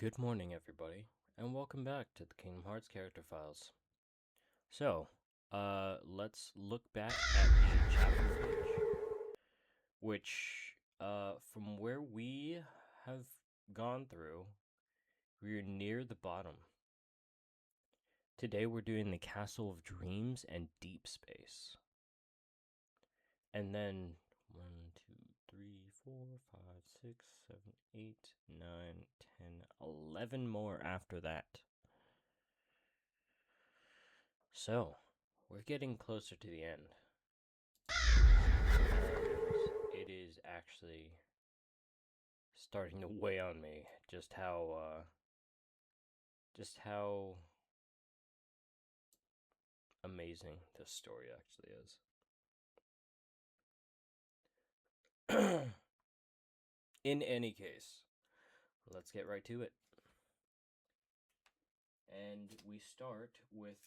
Good morning, everybody, and welcome back to the Kingdom Hearts Character Files. So, let's look back at the chapter page, which, from where we have gone through, we're near the bottom. Today we're doing the Castle of Dreams and Deep Space. And then 1, 2, 3, 4, 5, 6, 7, 8, 9, 10, 11 more after that. So, we're getting closer to the end. And it is actually starting to weigh on me just how amazing this story actually is. In any case, let's get right to it. And we start with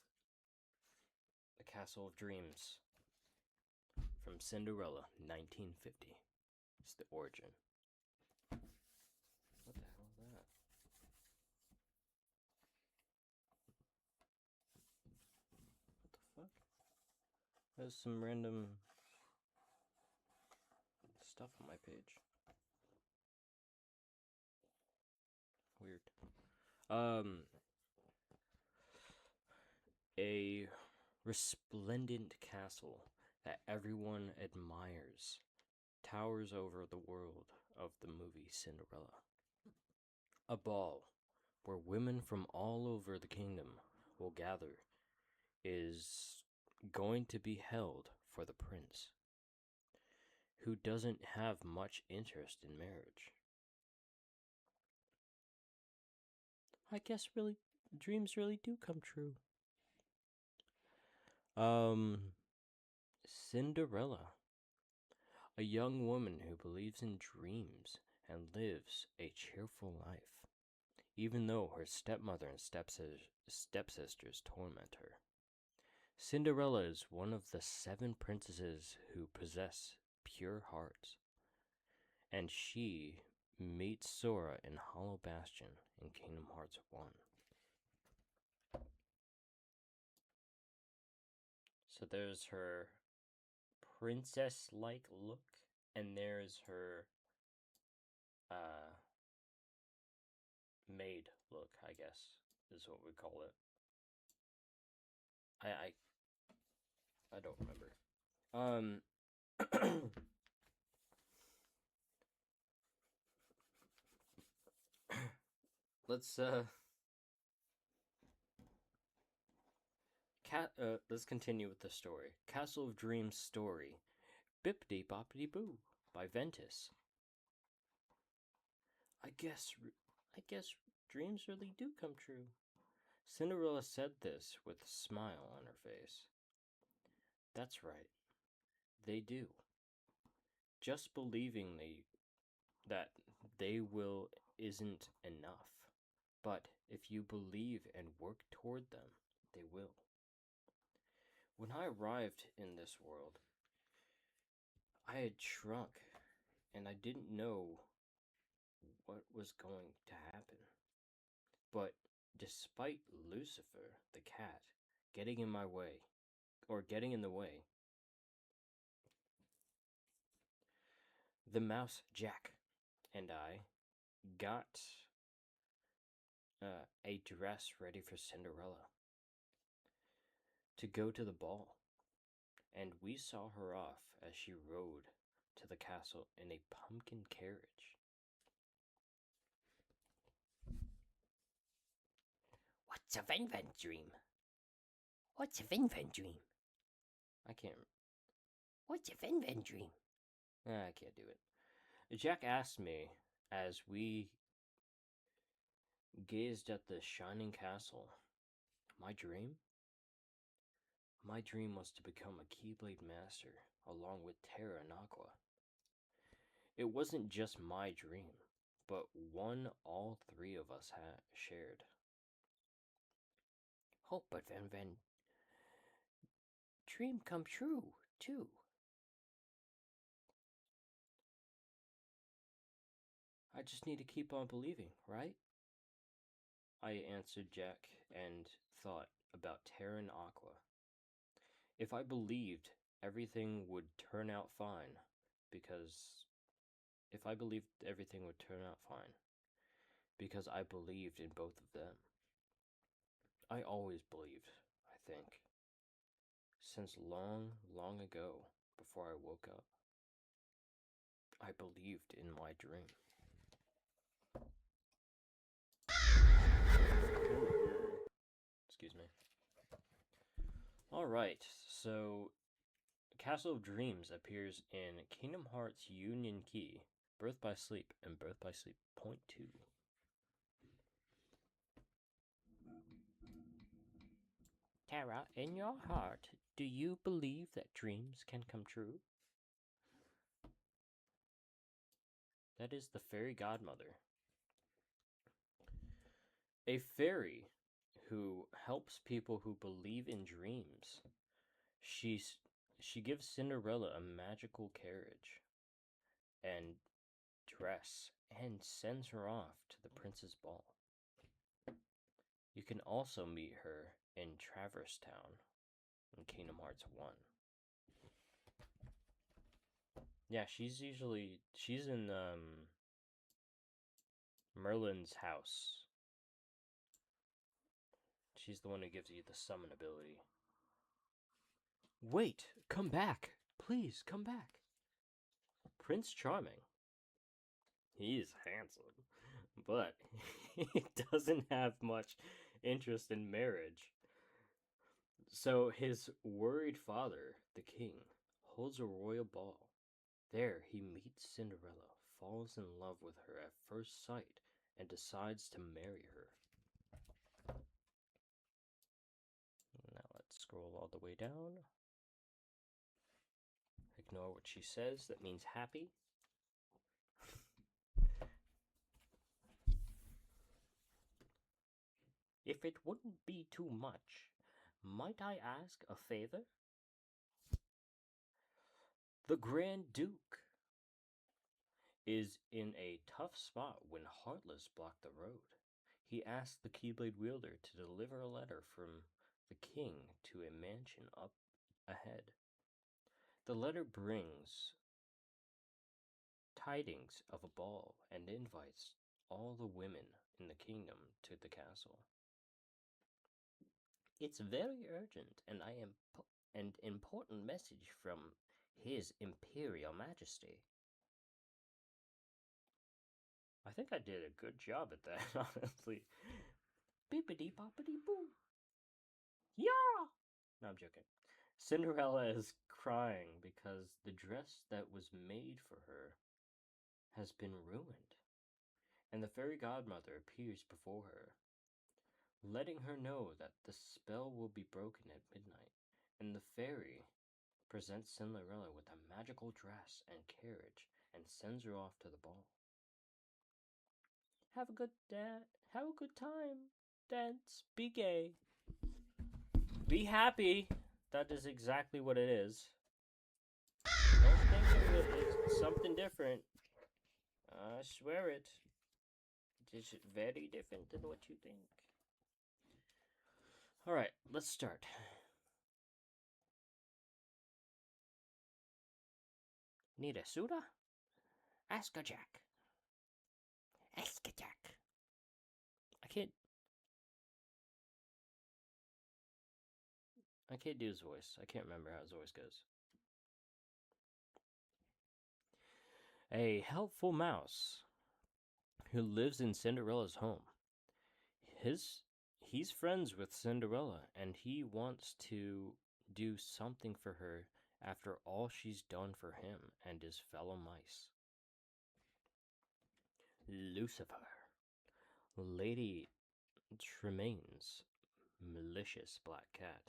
the Castle of Dreams from Cinderella, 1950. It's the origin. What the hell is that? What the fuck? There's some random stuff on my page. Weird. A resplendent castle that everyone admires towers over the world of the movie Cinderella. A ball where women from all over the kingdom will gather is going to be held for the prince, who doesn't have much interest in marriage. I guess dreams really do come true. Cinderella, a young woman who believes in dreams and lives a cheerful life, even though her stepmother and stepsisters torment her. Cinderella is one of the 7 princesses who possess pure hearts, and she meets Sora in Hollow Bastion in Kingdom Hearts 1. So there's her princess-like look, and there's her maid look, I guess, is what we call it. I don't remember. Let's let's continue with the story. Castle of Dreams story. Bippity Boppity Boo by Ventus. I guess dreams really do come true. Cinderella said this with a smile on her face. That's right. They do. Just believing that they will isn't enough. But if you believe and work toward them, they will. When I arrived in this world, I had shrunk, and I didn't know what was going to happen. But despite Lucifer, the cat, getting in the way, the mouse Jack and I got a dress ready for Cinderella to go to the ball, and we saw her off as she rode to the castle in a pumpkin carriage. What's a Ven dream? What's a Ven dream? I can't. What's a Ven dream? I can't do it. Jack asked me as we gazed at the shining castle. My dream? My dream was to become a Keyblade Master along with Terra and Aqua. It wasn't just my dream, but one all 3 of us shared. Oh, but Ven dream come true, too. I just need to keep on believing, right? I answered Jack and thought about Terra and Aqua. If I believed everything would turn out fine, because if I believed everything would turn out fine, because I believed in both of them. I always believed, I think, since long, long ago, before I woke up. I believed in my dream. Excuse me. Alright, so Castle of Dreams appears in Kingdom Hearts Union Key, Birth by Sleep, and Birth by Sleep Point 2. Terra, in your heart, do you believe that dreams can come true? That is the fairy godmother. A fairy who helps people who believe in dreams. She gives Cinderella a magical carriage and dress and sends her off to the prince's ball. You can also meet her in Traverse Town in Kingdom Hearts 1. Yeah, she's in Merlin's house. She's the one who gives you the summon ability. Wait, come back. Please, come back. Prince Charming. He's handsome, but he doesn't have much interest in marriage. So his worried father, the king, holds a royal ball. There he meets Cinderella, falls in love with her at first sight, and decides to marry her. Now let's scroll all the way down. Ignore what she says, that means happy. If it wouldn't be too much, might I ask a favor? The Grand Duke is in a tough spot when Heartless blocked the road. He asked the Keyblade wielder to deliver a letter from the king to a mansion up ahead. The letter brings tidings of a ball and invites all the women in the kingdom to the castle. It's very urgent, and an important message from His Imperial Majesty. I think I did a good job at that, honestly. Bippity boppity boo. Yeah! No, I'm joking. Cinderella is crying because the dress that was made for her has been ruined, and the fairy godmother appears before her, letting her know that the spell will be broken at midnight, and the fairy presents Cinderella with a magical dress and carriage and sends her off to the ball. Have a good time, dance, be gay, be happy. That is exactly what it is. Don't think of it as something different. I swear it. It is very different than what you think. Alright, let's start. Need a soda? Ask a Jack. Ask a Jack. I can't do his voice. I can't remember how his voice goes. A helpful mouse who lives in Cinderella's home. He's friends with Cinderella, and he wants to do something for her after all she's done for him and his fellow mice. Lucifer. Lady Tremaine's malicious black cat.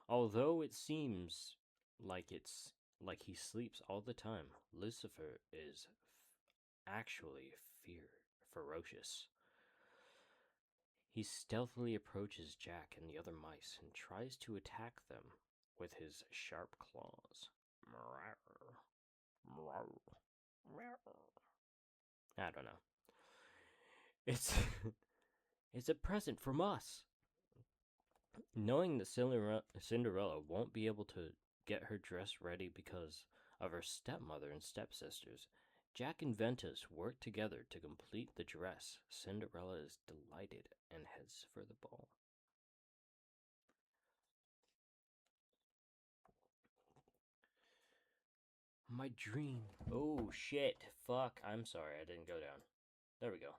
Although it seems like he sleeps all the time, Lucifer is actually ferocious. He stealthily approaches Jack and the other mice and tries to attack them with his sharp claws. I don't know. It's it's a present from us. Knowing that Cinderella won't be able to get her dress ready because of her stepmother and stepsisters, Jack and Ventus work together to complete the dress. Cinderella is delighted and heads for the ball. My dream. Oh shit. Fuck. I'm sorry, I didn't go down. There we go.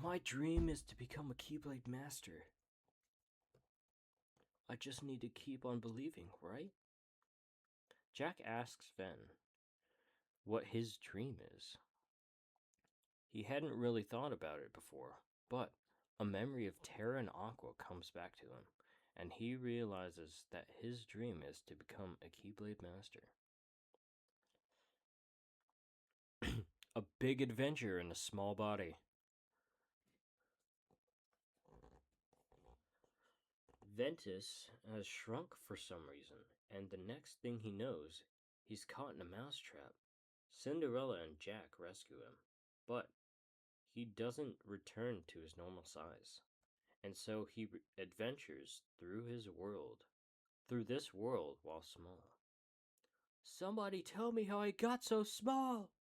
My dream is to become a Keyblade Master. I just need to keep on believing, right? Jack asks Ven what his dream is. He hadn't really thought about it before, but a memory of Terra and Aqua comes back to him, and he realizes that his dream is to become a Keyblade Master. A big adventure in a small body. Ventus has shrunk for some reason, and the next thing he knows, he's caught in a mousetrap. Cinderella and Jack rescue him, but he doesn't return to his normal size, and so he adventures through this world while small. Somebody tell me how I got so small!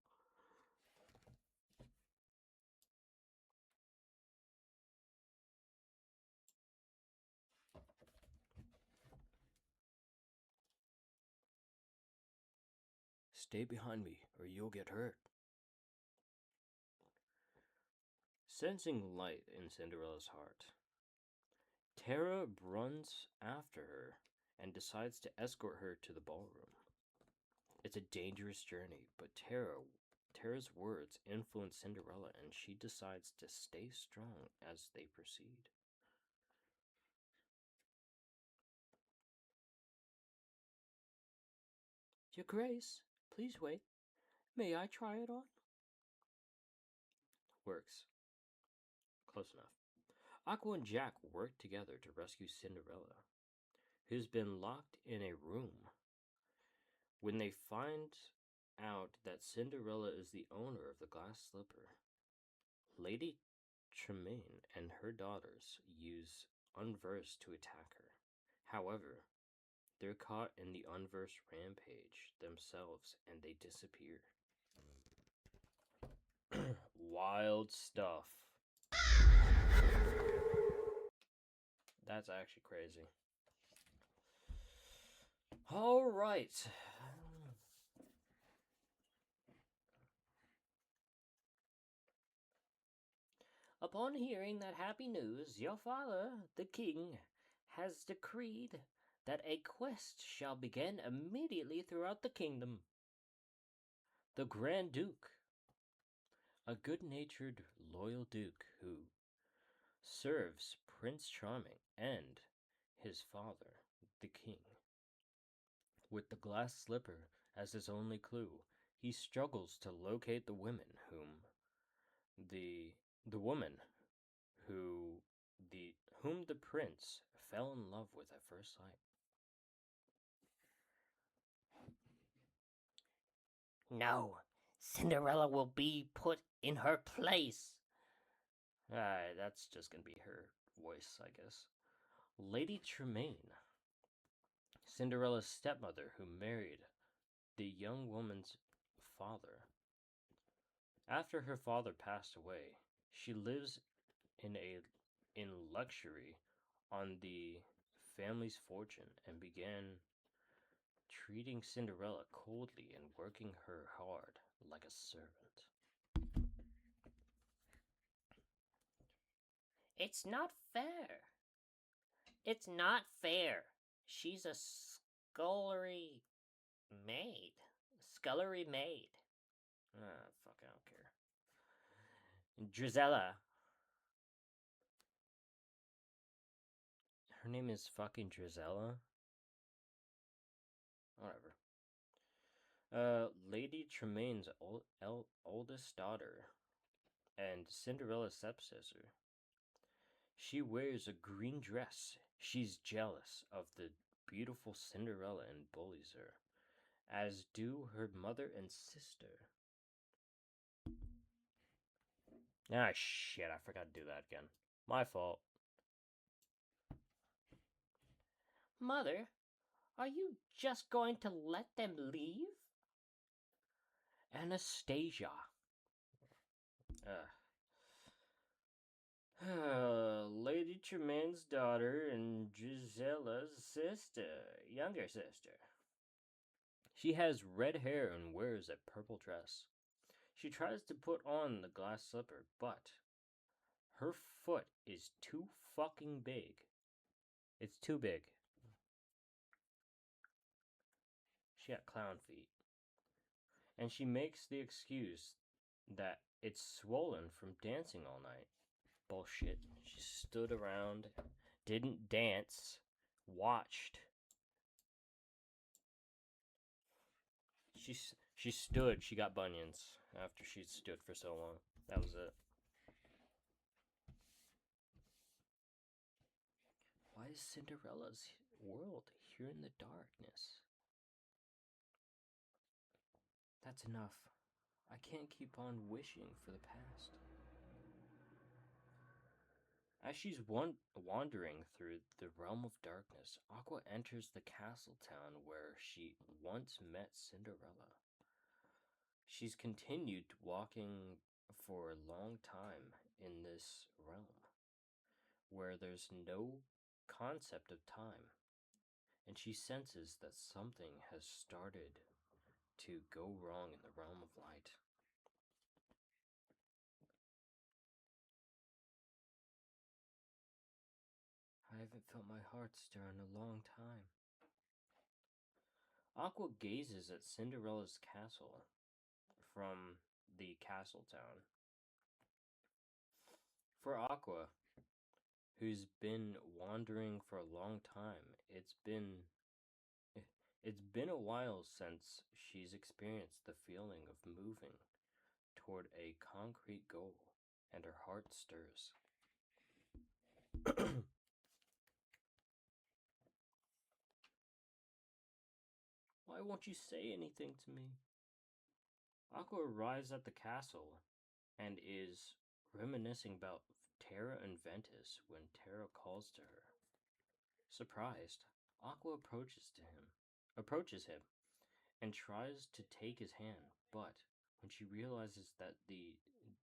Stay behind me, or you'll get hurt. Sensing light in Cinderella's heart, Terra runs after her and decides to escort her to the ballroom. It's a dangerous journey, but Terra's words influence Cinderella, and she decides to stay strong as they proceed. Your Grace, please wait. May I try it on? Works. Close enough. Aqua and Jack work together to rescue Cinderella, who's been locked in a room. When they find out that Cinderella is the owner of the glass slipper, Lady Tremaine and her daughters use Unverse to attack her. However, they're caught in the Unverse rampage themselves and they disappear. Wild stuff. That's actually crazy. All right. Upon hearing that happy news, your father, the king, has decreed that a quest shall begin immediately throughout the kingdom. The Grand Duke, a good-natured, loyal duke who serves Prince Charming and his father, the king. With the glass slipper as his only clue, he struggles to locate the woman whom the prince fell in love with at first sight. No, Cinderella will be put in her place. That's just gonna be her voice, I guess. Lady Tremaine, Cinderella's stepmother who married the young woman's father. After her father passed away, she lives in luxury on the family's fortune and began treating Cinderella coldly and working her hard like a servant. It's not fair. It's not fair. She's a scullery maid. Scullery maid. Fuck, I don't care. Drizella. Her name is fucking Drizella? Whatever. Lady Tremaine's oldest daughter and Cinderella's stepsister. She wears a green dress. She's jealous of the beautiful Cinderella and bullies her, as do her mother and sister. Ah, shit, I forgot to do that again. My fault. Mother, are you just going to let them leave? Anastasia. Lady Tremaine's daughter and Gisella's younger sister. She has red hair and wears a purple dress. She tries to put on the glass slipper, but her foot is too fucking big. It's too big. She got clown feet. And she makes the excuse that it's swollen from dancing all night. Bullshit. She stood around, didn't dance, watched. She stood. She got bunions after she stood for so long. That was it. Why is Cinderella's world here in the darkness? That's enough. I can't keep on wishing for the past. As she's wandering through the realm of darkness, Aqua enters the castle town where she once met Cinderella. She's continued walking for a long time in this realm, where there's no concept of time, and she senses that something has started to go wrong in the realm of light. I haven't felt my heart stir in a long time. Aqua gazes at Cinderella's castle from the castle town. For Aqua, who's been wandering for a long time, it's been a while since she's experienced the feeling of moving toward a concrete goal, and her heart stirs. Why won't you say anything to me? Aqua arrives at the castle and is reminiscing about Terra and Ventus when Terra calls to her. Surprised, Aqua approaches him and tries to take his hand, but when she realizes that the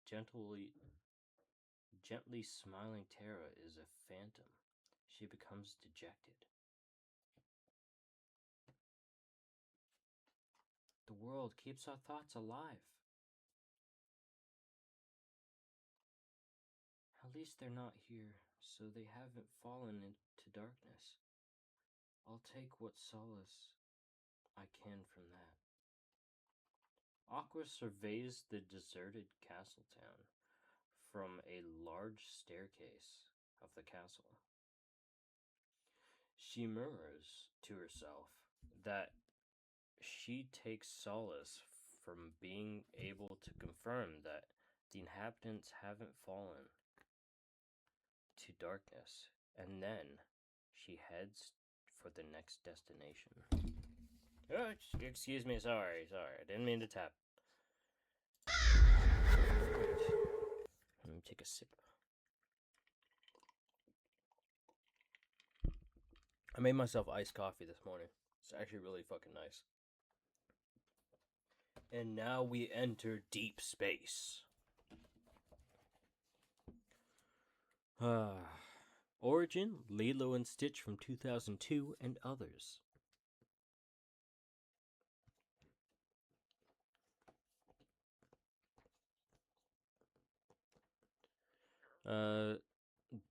gently smiling Terra is a phantom, she becomes dejected. The world keeps our thoughts alive. At least they're not here, so they haven't fallen into darkness. I'll take what solace I can from that. Aqua surveys the deserted castle town from a large staircase of the castle. She murmurs to herself that she takes solace from being able to confirm that the inhabitants haven't fallen to darkness, and then she heads for the next destination. Oh, excuse me, sorry, I didn't mean to tap. Let me take a sip. I made myself iced coffee this morning. It's actually really fucking nice. And now we enter deep space. Origin, Lilo and Stitch from 2002, and others.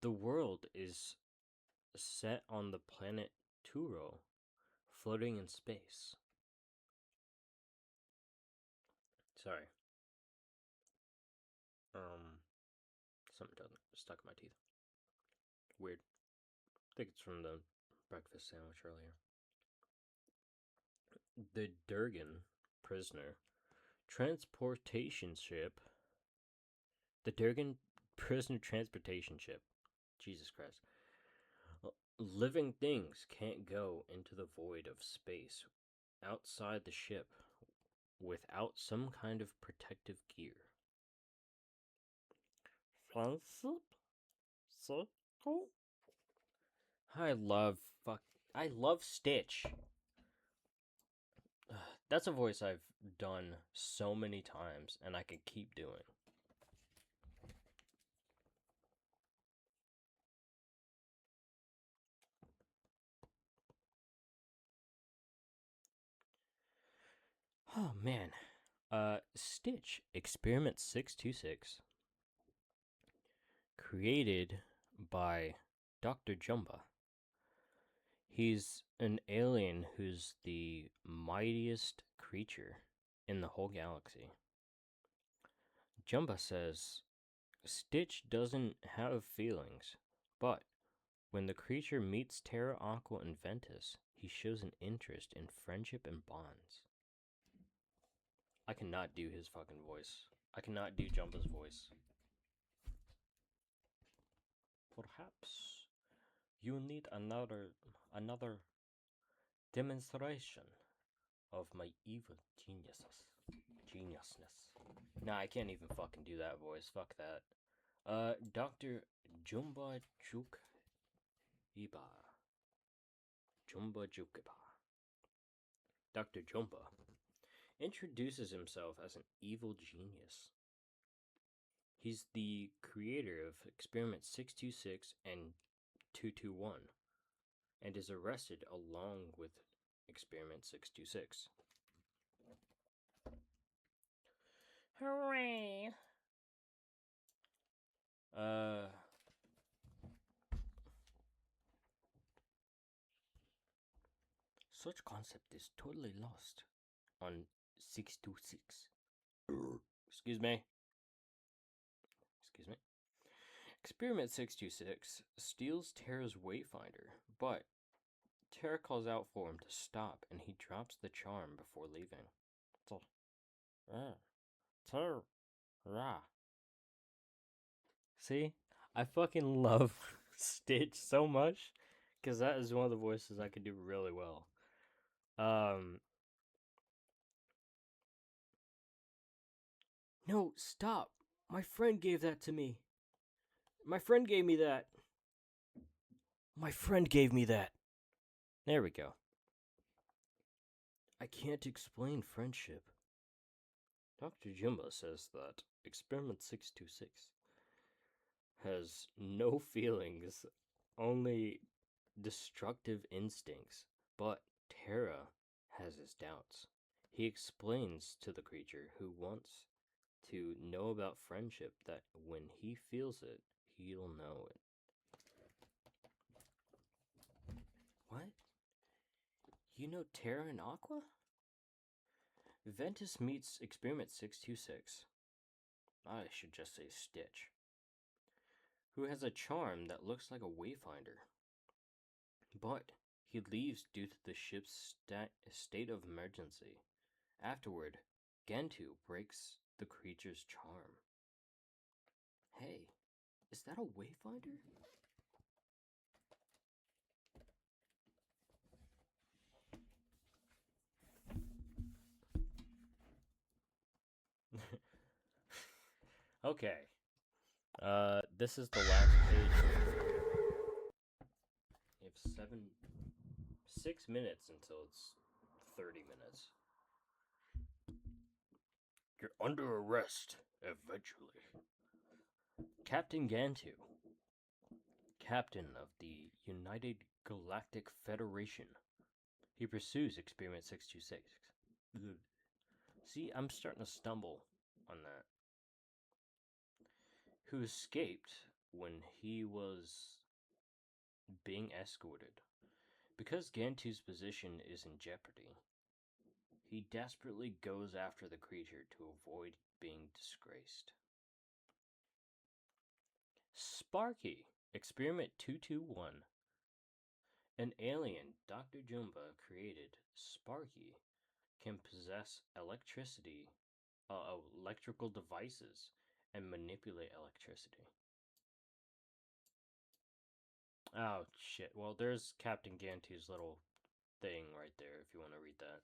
The world is set on the planet Turo, floating in space. Sorry. Something stuck in my teeth. Weird. I think it's from the breakfast sandwich earlier. The Durgan prisoner transportation ship. The Durgan prisoner transportation ship. Jesus Christ. Living things can't go into the void of space outside the ship without some kind of protective gear. Friendship? Circle? I love fuck. I love Stitch. That's a voice I've done so many times, and I could keep doing. Oh man. Stitch Experiment 626, created by Dr. Jumba. He's an alien who's the mightiest creature in the whole galaxy. Jumba says Stitch doesn't have feelings, but when the creature meets Terra, Aqua, and Ventus, he shows an interest in friendship and bonds. I cannot do his fucking voice. I cannot do Jumba's voice. Perhaps you need another demonstration of my evil geniusness. Nah, I can't even fucking do that voice. Fuck that. Dr. Jumba Juk Iba. Jumba Jukiba. Dr. Jumba introduces himself as an evil genius. He's the creator of Experiment 626 and 221, and is arrested along with Experiment 626. Hooray! Such concept is totally lost on 626. Excuse me. Excuse me. Experiment 626 steals Terra's wayfinder, but Terra calls out for him to stop, and he drops the charm before leaving. Terra. See? I fucking love Stitch so much, because that is one of the voices I could do really well. No, stop. My friend gave that to me. My friend gave me that. My friend gave me that. There we go. I can't explain friendship. Dr. Jumba says that Experiment 626 has no feelings, only destructive instincts, but Terra has his doubts. He explains to the creature who wants to know about friendship that when he feels it, he'll know it. What? You know Terra and Aqua? Ventus meets Experiment 626. I should just say Stitch, who has a charm that looks like a wayfinder. But he leaves due to the ship's state of emergency. Afterward, Gentoo breaks the creature's charm. Hey, is that a wayfinder? Okay. This is the last page. You have 6 minutes until it's 30 minutes. You're under arrest, eventually. Captain Gentoo, captain of the United Galactic Federation. He pursues Experiment 626. See, I'm starting to stumble on that. Who escaped when he was being escorted. Because Gentoo's position is in jeopardy, he desperately goes after the creature to avoid being disgraced. Sparky, Experiment 221. An alien Dr. Jumba created, Sparky, can possess electrical devices, and manipulate electricity. Oh, shit. Well, there's Captain Gentoo's little thing right there if you want to read that.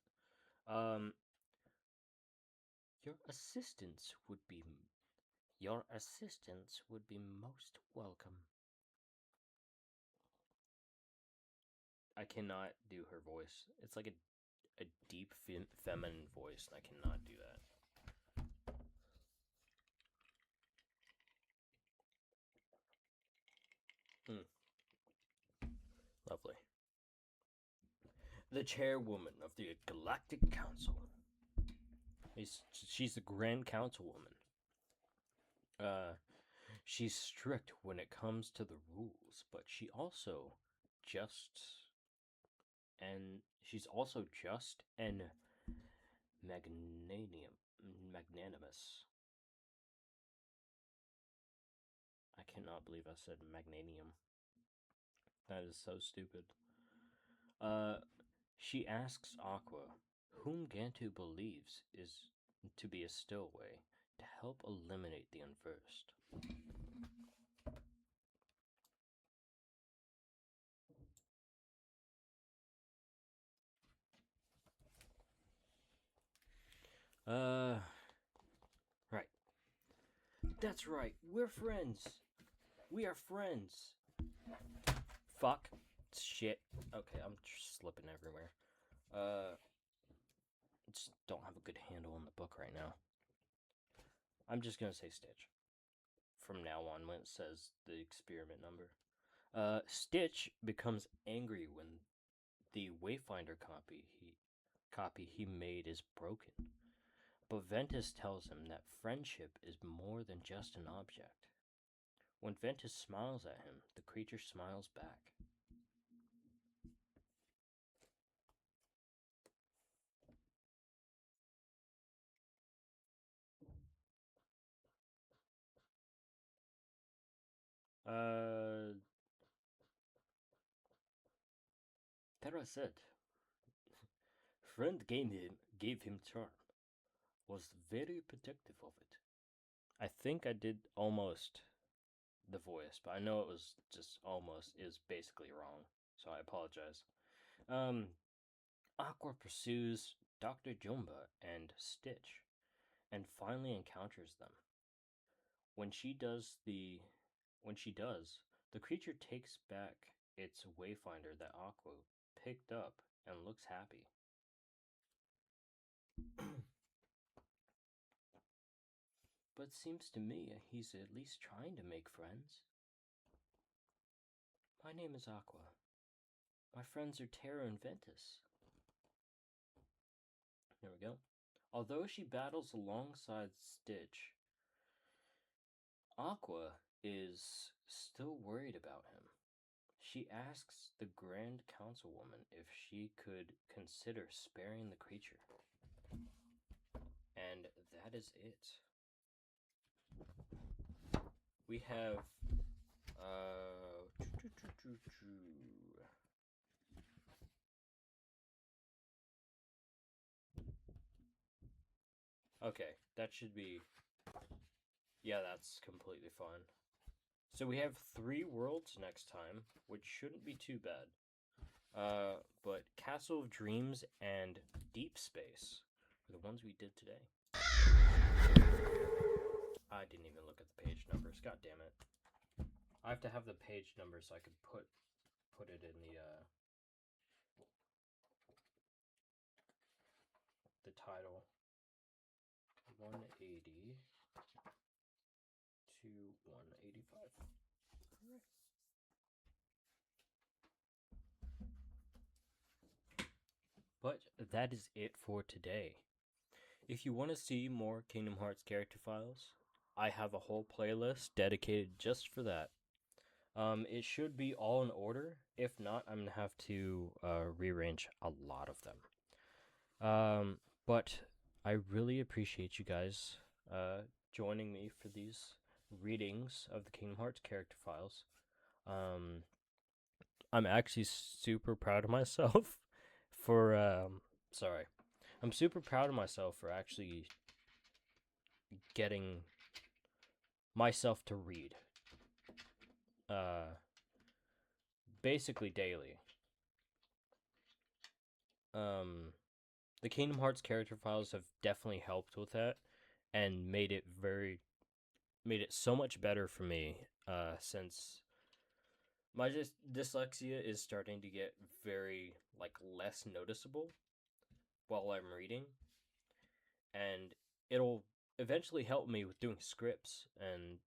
Your assistance would be Your assistance would be most welcome. I cannot do her voice. It's like a deep feminine voice, and I cannot do that. Lovely. The chairwoman of the Galactic Council. She's the Grand Councilwoman. She's strict when it comes to the rules, but she's also just and magnanimous. I cannot believe I said magnanium. That is so stupid. She asks Aqua, whom Gantu believes is to be a stowaway, to help eliminate the unversed. Right. That's right. We're friends. We are friends. Fuck. Shit. Okay, I'm just slipping everywhere. Just don't have a good handle on the book right now. I'm just gonna say Stitch from now on when it says the experiment number. Stitch becomes angry when the Wayfinder copy he made is broken. But Ventus tells him that friendship is more than just an object. When Ventus smiles at him, the creature smiles back. Terra said, friend gave him charm, was very protective of it. I think I did almost the voice, but I know it was just almost is basically wrong, so I apologize. Aqua pursues Dr. Jumba and Stitch, and finally encounters them. When she does, the creature takes back its Wayfinder that Aqua picked up and looks happy. But seems to me he's at least trying to make friends. My name is Aqua. My friends are Terra and Ventus. There we go. Although she battles alongside Stitch, Aqua is still worried about him. She asks the Grand Councilwoman if she could consider sparing the creature. And that is it. We have okay, that should be, yeah, that's completely fine. So we have 3 worlds next time, which shouldn't be too bad. But Castle of Dreams and Deep Space are the ones we did today. I didn't even look at the page numbers. God damn it! I have to have the page numbers so I could put it in the title. 180 to 185. But that is it for today. If you want to see more Kingdom Hearts character files, I have a whole playlist dedicated just for that. It should be all in order. If not, I'm gonna have to rearrange a lot of them. But I really appreciate you guys joining me for these readings of the Kingdom Hearts character files. I'm actually super proud of myself for I'm super proud of myself for actually getting myself to read basically daily. The Kingdom Hearts character files have definitely helped with that and made it very made it so much better for me since my dyslexia is starting to get very like less noticeable while I'm reading, and it'll eventually help me with doing scripts and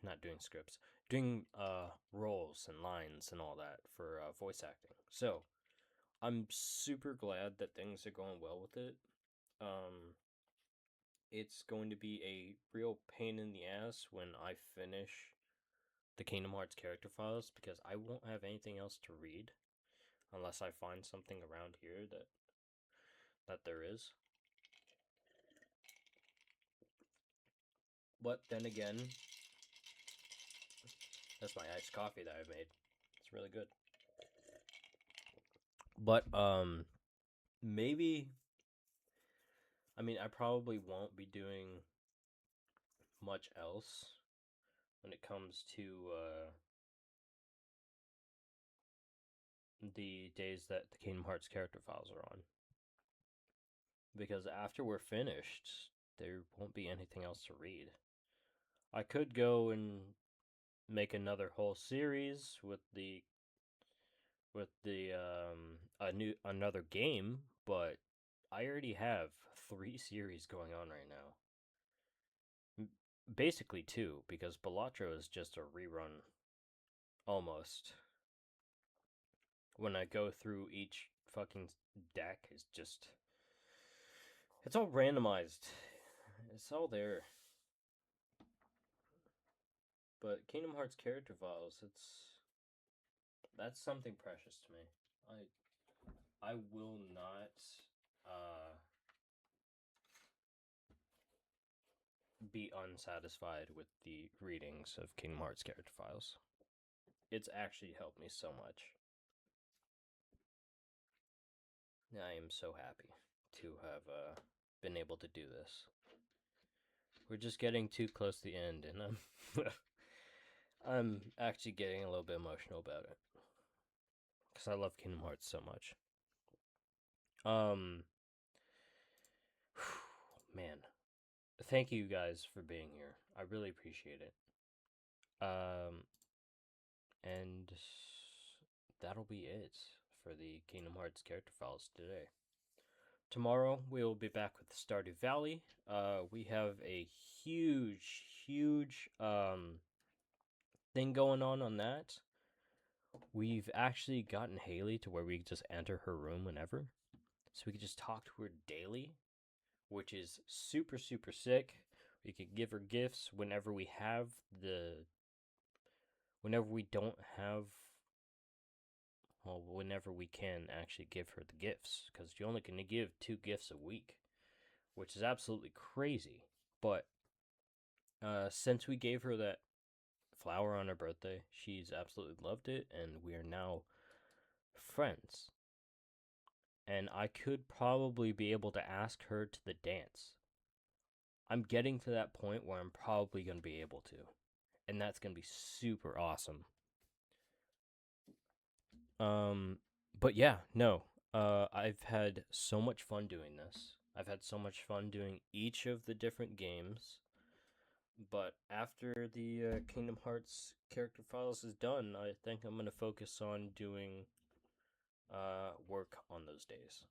not doing scripts, doing roles and lines and all that for voice acting. So I'm super glad that things are going well with it. Um, it's going to be a real pain in the ass when I finish the Kingdom Hearts character files because I won't have anything else to read unless I find something around here that there is. But then again, that's my iced coffee that I made. It's really good. But maybe I mean I probably won't be doing much else when it comes to the days that the Kingdom Hearts character files are on. Because after we're finished, there won't be anything else to read. I could go and make another whole series with the another game, but I already have 3 series going on right now. Basically 2, because Balatro is just a rerun almost. When I go through each fucking deck, it's all randomized. It's all there. But Kingdom Hearts character files, that's something precious to me. I will not be unsatisfied with the readings of Kingdom Hearts character files. It's actually helped me so much. I am so happy to have been able to do this. We're just getting too close to the end, and I'm actually getting a little bit emotional about it because I love Kingdom Hearts so much. Man, thank you guys for being here. I really appreciate it. And that'll be it for the Kingdom Hearts character files today. Tomorrow we will be back with Stardew Valley. We have a huge thing going on that. We've actually gotten Haley to where we just enter her room whenever, so we can just talk to her daily, which is super sick. We could give her gifts whenever we don't have, well, whenever we can actually give her the gifts, because you're only going to give 2 gifts a week, which is absolutely crazy. But since we gave her that flower on her birthday, she's absolutely loved it, and we are now friends. And I could probably be able to ask her to the dance. I'm getting to that point where I'm probably going to be able to, and that's going to be super awesome. But yeah, no. I've had so much fun doing this. I've had so much fun doing each of the different games. But after the Kingdom Hearts character files is done, I think I'm going to focus on doing work on those days.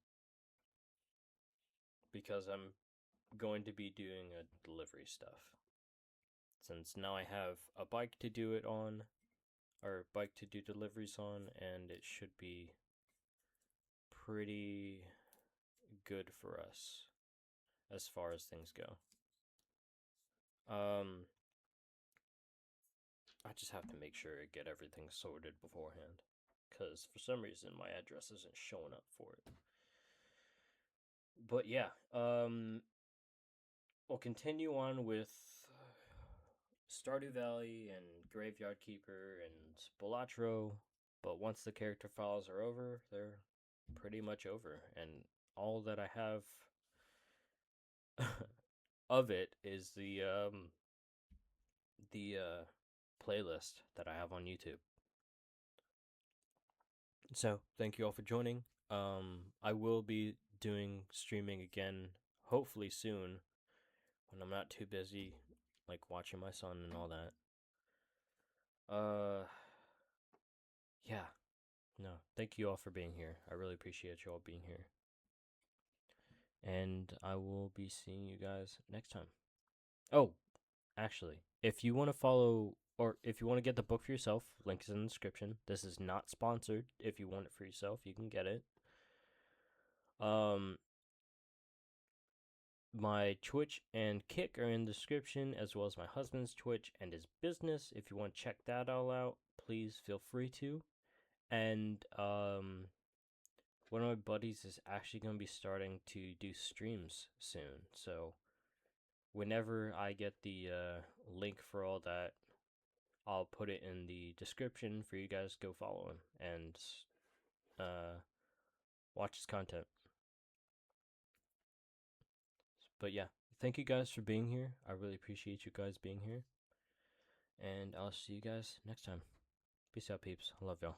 Because I'm going to be doing a delivery stuff. Since now I have a bike to do it on, or bike to do deliveries on, and it should be pretty good for us as far as things go. I just have to make sure I get everything sorted beforehand, because for some reason my address isn't showing up for it. But yeah, we'll continue on with Stardew Valley and Graveyard Keeper and Balatro. But once the character files are over, they're pretty much over, and all that I have of it is the playlist that I have on YouTube. So thank you all for joining. I will be doing streaming again, hopefully soon, when I'm not too busy like watching my son and all that. Uh, yeah, no, thank you all for being here. I really appreciate you all being here. And I will be seeing you guys next time. Oh, actually, if you want to follow or if you want to get the book for yourself, link is in the description. This is not sponsored. If you want it for yourself, you can get it. Um, my Twitch and Kick are in the description, as well as my husband's Twitch and his business. If you want to check that all out, please feel free to. And one of my buddies is actually going to be starting to do streams soon. So whenever I get the link for all that, I'll put it in the description for you guys to go follow him and watch his content. But yeah, thank you guys for being here. I really appreciate you guys being here. And I'll see you guys next time. Peace out, peeps. I love y'all.